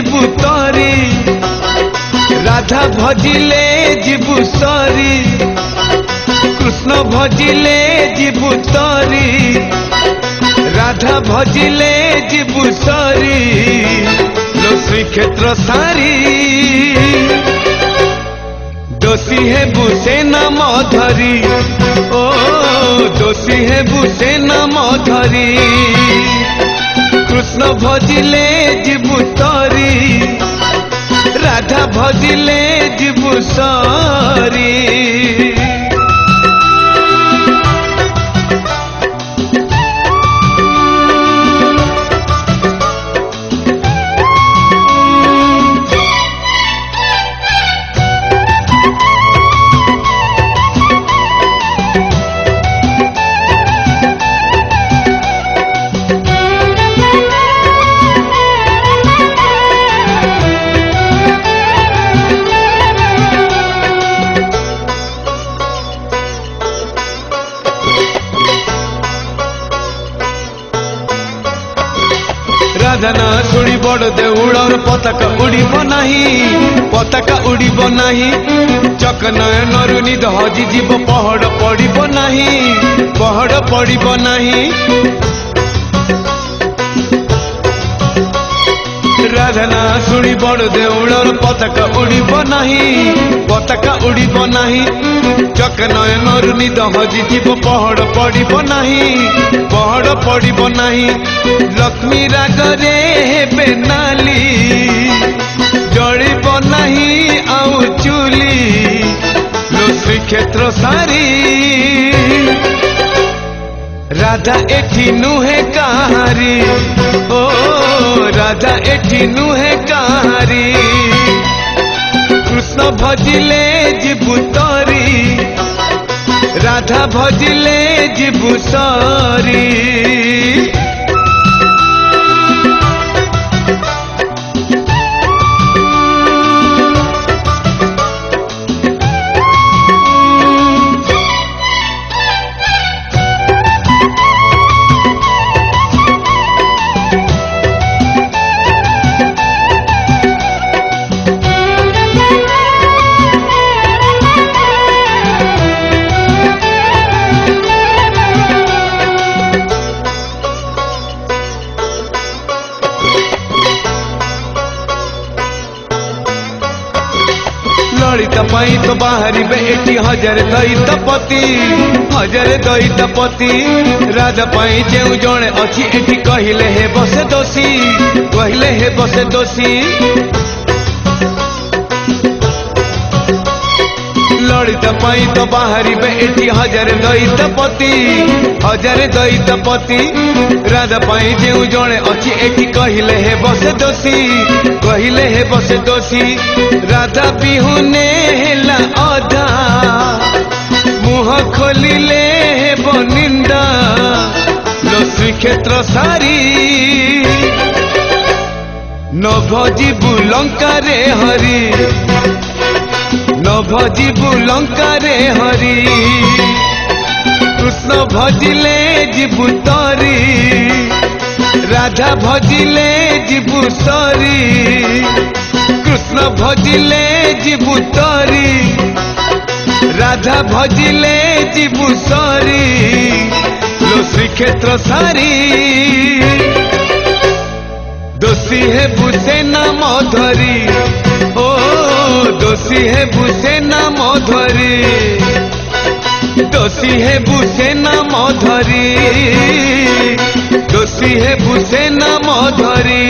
जीवु तरी राधा भजिले जीवु सरी कृष्ण भजिले जीवु तरी राधा भजिले जीवु सरी लो श्रीक्षेत्र सारी दोषी है बुसे नाम धरी ओ दोषी है बुसे नाम धरी कृष्ण भजिले जीवु तरी राधा भजिले जीवु सरी राधा शुणी बड़ देउलर पताका उड़ब नाही पताका उड़ब नाही चक नयन निद हजि जीव पहड़ पड़ब नाही पहड़ पड़ब नाही राधा शुणी बड़ देउलर पताका उड़ब नाही पताका उड़ब नाही चक नयन निद हजि जीव पहड़ पड़ब नाही पहड़ पड़ब नाही लक्ष्मी रागरे हेबे नाली जड़ब नाही आउ चुली लो श्रीक्षेत्र सारी राधा एठी नुहे कहारी ओ राधा एठी नुहे कहारी कृष्ण भजिले जीवु तरी राधा भजिले जीवु सरी ललिता पाई तो बाहरी बेटी हजार दैतपति राधा पाई जो जड़े अच्छी एटी कहले हे बसे दोषी कहले हे बसे दोषी ललिता पाई तो बाहरी बेटी हजार दैतपति राधा पाई जो जड़े अच्छी एटी कहले हे बसे दोषी कहले हे बसे दोषी राधा बिहुने हेला अधा मुह खोलिले हेब निंदा लो श्रीक्षेत्र सारी न भजिबु लंका रे हरि न भजिबु लंका रे हरि कृष्ण भजिले जीवु तरी राधा भजिले जीवु सरी कृष्ण भजिले जीवु तरी राधा भजिले जीवु सरी लो श्रीक्षेत्र सारी दोषी है बुसे नाम धरी ओ दोषी है बुसे नाम धरी दोषी है बुसे नाम धरी दोषी है बुसे नाम धरी।